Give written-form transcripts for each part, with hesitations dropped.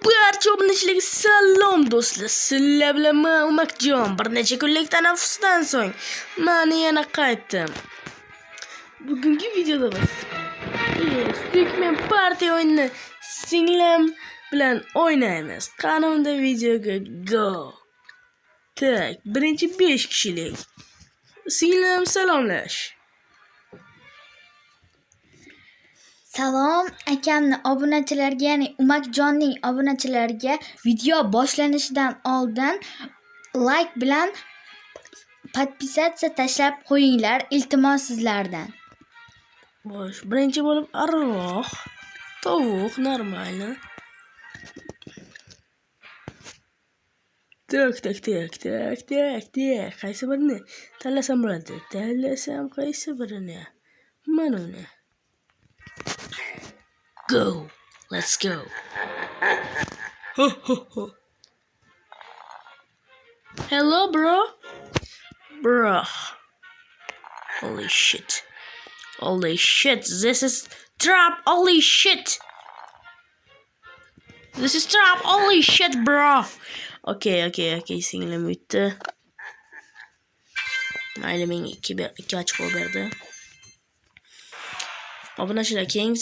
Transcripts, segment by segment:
Barcha obunachilarga salom do'stlar. Sizlar bilan men Umakjon. Bir necha kunlik tanaffusdan so'ng men yana qaytdim. Bugungi videoda biz Stickman Party o'yinini singlim bilan o'ynaymiz. Qani unda videoga go. Tak, birinchi 5 kishilik. Singlim salomlash. Salom akamni obunachilarga, ya'ni Umakjonning obunachilariga video boshlanishidan oldin like bilan podpisatsiya tashlab qo'yinglar, iltimos sizlardan. Bosh, birinchi bo'lib arvoh, tovuq normalni. Tak. Qaysi birini tanlasam bo'ladi? Tanlasam qaysi birini? Mana uni. Go. Let's go. Ho. Hello, bro. Holy shit. This is trap. Holy shit. Bro. Okay. Singlim bitti. Mayli menga 2 ochko berdi. Obunachilar keyingi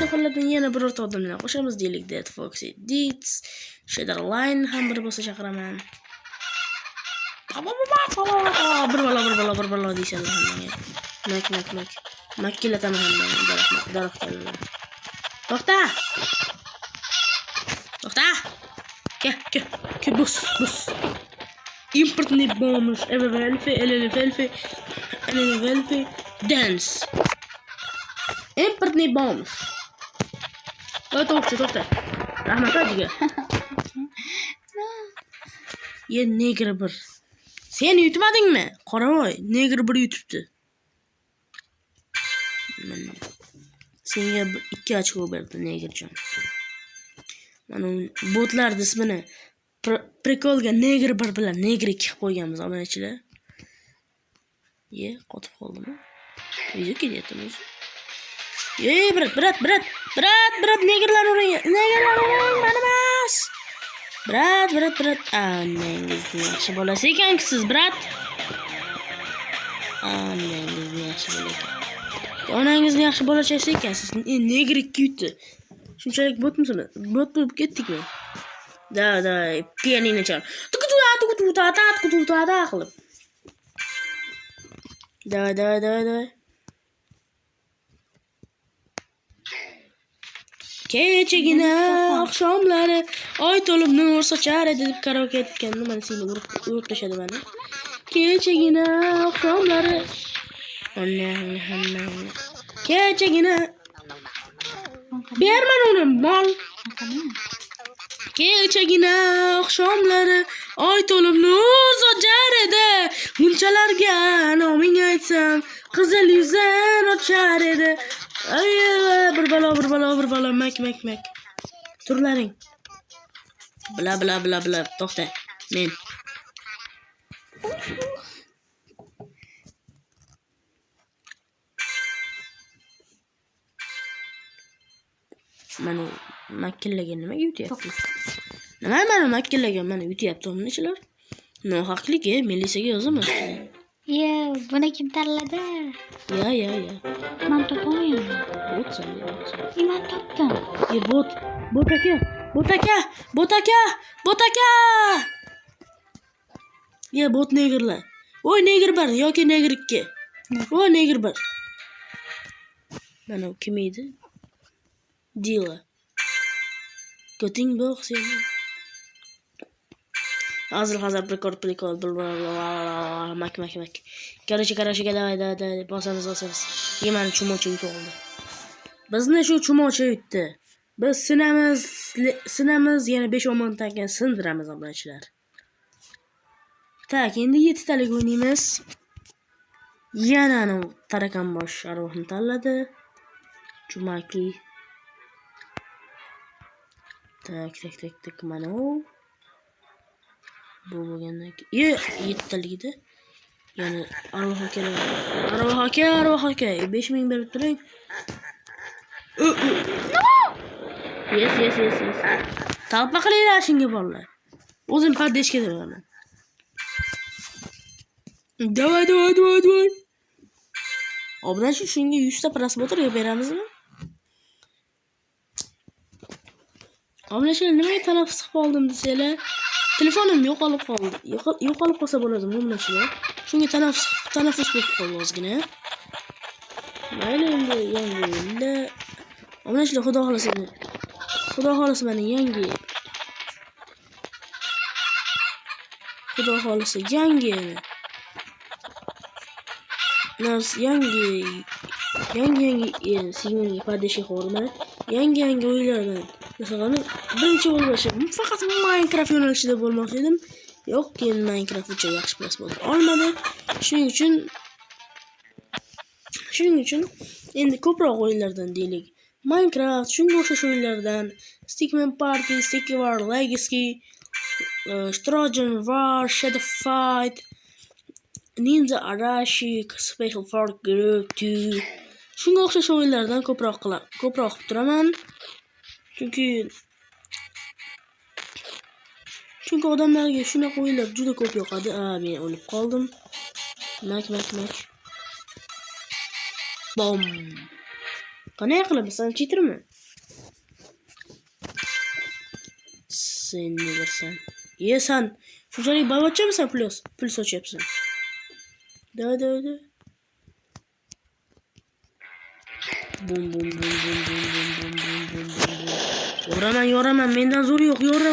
safarlardan yana birorta odamlar qo'shamiz deylik. Dead Foxy Deeds, Shader Line ham bir bo'lsa chaqiraman. Bir balo deysanlar hammaga. Mak. Makkilataman hammaga. Daraxtlar. To'xta. Ke bus. Importni bomb, elfe. Dance. Importni bomb. To'xta. Rahmat ajiga. Ye negr bir. Sen yutmadingmi? Qoravoy, negr bir yutibdi. Senga 2 ochko berdi negrjon. Mana botlar ismini prikolga negr bir bilan negr 2 qilib qo'yganmiz obunachilar. Ye, qotib qoldimi? O'zi kelyaptimi? Ye, brat, negrlar uring, mana emas. Brat. Annangizni yaxshi bolasi ekansiz, brat. Onangizni yaxshi bolachasi ekansiz. Negr 2 yutdi. Shunchalik botmisizmi? Bot bo'lib ketdikmi? Da, pianino chal. Tukututa qilib. Da. Kechagina oqshomlari oy to'lib nur sochar edi deb karaoke aytgandim. Mana seni urib tashladi meni. Kechagina oqshomlari Kechagina berman uni mol. Kechagina oqshomlari oy to'lib nur sochar edi. Munchalarga noming aytsam qizil yuzdan ochar edi. Ay, bir balo, mak. Turlaring. Bla. To'xta. Men. Mana makkillagan nima yutyapti? Nima makkillagan mana yutyapti obunachilar. Nohaqlik, Melisaga yozaman. Buni kim tanladi? Ya. Men topolmayman. Botsan. Men topdim. Bot aka. Ya bot negrlar. Voy negr bir yoki negr 2. Voy negr bir. Mana kim edi? Dila. Goting box seni. Hazır prikol mak. Короче, давай, bosamiz. Yemani chumocha yutib oldi. Bizni shu chumocha yutdi. Biz sinamiz, yana 5-10 minutdan keyin sindiramiz obunachilar. Tak, endi 7 talik o'ynaymiz. Yana tarakan bosh arvohni tanladi. Chumaki. Tak, mana u. Bu bo'lgandan keyin 7 taligida yana arvoh aka 5000 berib turing. Yes. Talpa qilinglar shunga bolalar. O'zim paddeshga beraman. Давай. Obunachi shunga 100 ta prosmotrga beramizmi? Obunachilar nimaga tanaffus qilib oldim desanglar, telefonim yo'qolib qoldi. Yo'qolib qolsa bo'ladimi obunachilar? Shunga tanaffus bo'lib qoldi ozgina. Mayli endi yangi yilda obunachilar xudo xolasa meni yangi signalga paddeshga qo'ydim. Yangi o'yinlardan. Masalan, birinchi bo'lmoqchi, faqat Minecraft yo'nalishida bo'lmoqchi edim. Yo'q, keyin Minecraft uchun yaxshi prosmotr olmadi. Shuning uchun endi ko'proq o'yinlardan deylik. Minecraft, shunga o'xshash o'yinlardan Stickman Party, Sticky War Legacy, Trojan War, Shadow Fight, Ninja Arashi, Special Force Group 2. Shunga o'xshash o'yinlardan ko'proq qilib turaman. Chunki odamlarga shunaqa o'yinlar juda ko'p yoqadi. Men o'lib qoldim. Mak. Bom. Qanday qilib sen cheatermi? Sen negarsan. San shunchalik boyvachchamisan pul sochyapsan. Давай. Bum. Yoraman, mendan zo'r yo'q, yora.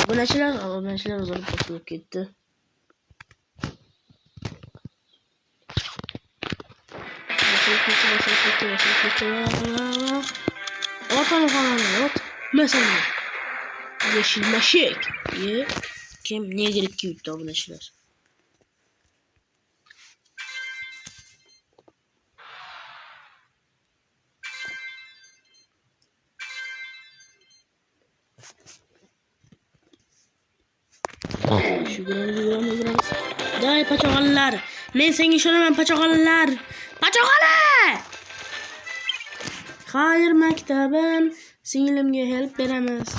Obunachilar o'zini qo'shilib ketdi. Ot. Masalan. Yeşil maşek. Kim ne girip gitti obunachilar. Yuguramiz. Day pachoqalar. Men senga ishonaman pachoqalar. Xayr maktabim, singlimga help beramiz.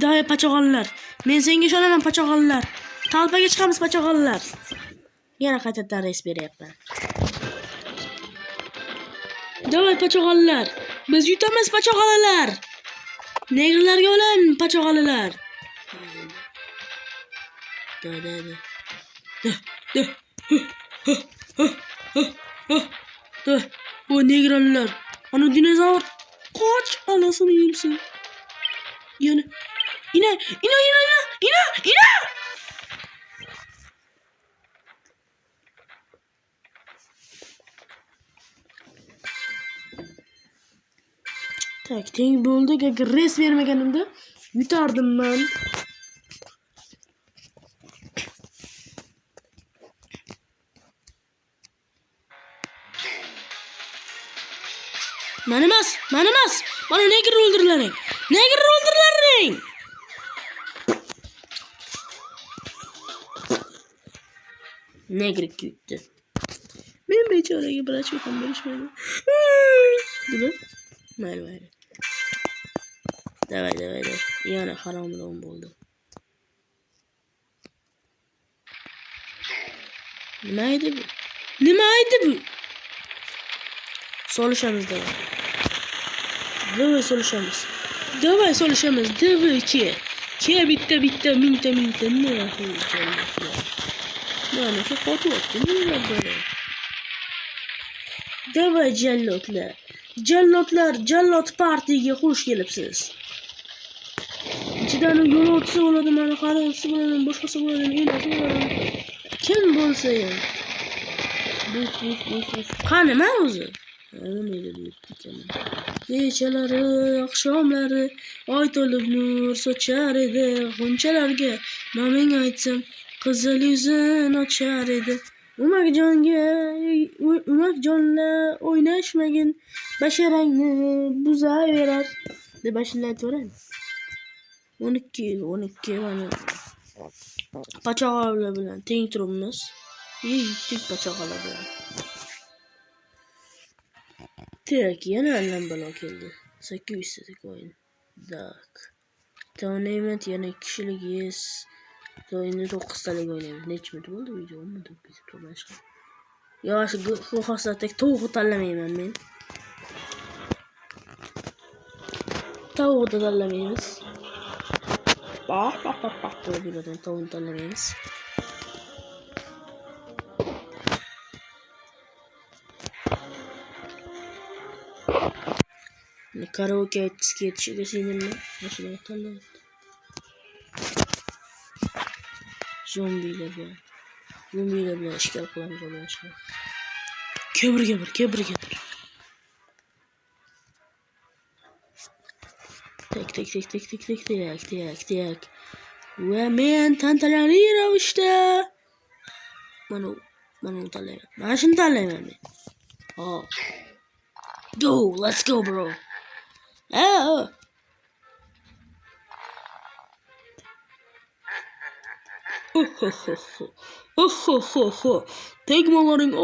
Day pachoqalar. Men senga ishonaman pachoqalar. Talpaga chiqamiz pachoqalar. Yana qaytadan res beryapman. Day pachoqalar. Biz yutamiz pachoqalar. Negrlarga o'lim pachoqalar. Da. Bu negrallar. Ana dinozavr. Qoch anasını yemsin. Yana. İna. Tak, teng bo'ldi. Agar res bermaganimda yutardim men. Mani emas. Mana negr o'ldirlaring. Negr kutdi. Men bechoraga bir ochib ham berishmaydi. Nima? Mayli. Davay. Yana haromdan bo'ldi. Nima edi bu? Solishamiz davay. Davay solishamiz. Davay ke bitta mingta nima qilishamiz. Mana shu qo'tyapti. Nima bo'ladi? Davay jallod partiyaga xush kelibsiz. Ichidan yo'lovchisi bo'ladi, mana xaridchisi bo'ladi, boshqasi bo'ladi, elasi bo'ladi. Kim bo'lsa ham. Qani men o'zi? Kechalari, oqshomlari oy to'lib nur sochar edi g'unchalarga. Maming aytsam qizil yuzin ochar edi. Umakjonla o'ynashmagin, basharangni buzaverar deb ashullayveradi. 12 mana pachoqalar bilan teng turibmiz. Yeydik pachoqalar bilan. Tek yana anlam balo keldi. 800 dedik oyun. Dak. Tournament yana 2 kişilik yes. Oyunu 9 talik oynayamiz. Neç mi oldu video mu? Bizim to'g'ri. Yosh xosatdek tovuqni tanlamayman men. Tavuqni tanlamaymiz. Baq qilib yuradigan tavuqni tanlamaymiz. Karaoke aytgisi ketishiga sevindim. Mashina tanlayapti. Zombilar bilan. Zombilar bilan ishgal qilamiz o'ylashim. Kebir. Tek. Va men tantanali ravishda mana tanlayman. Mana shuni tanlayman men. Oh. Go, let's go bro. Oh. Tegmalaring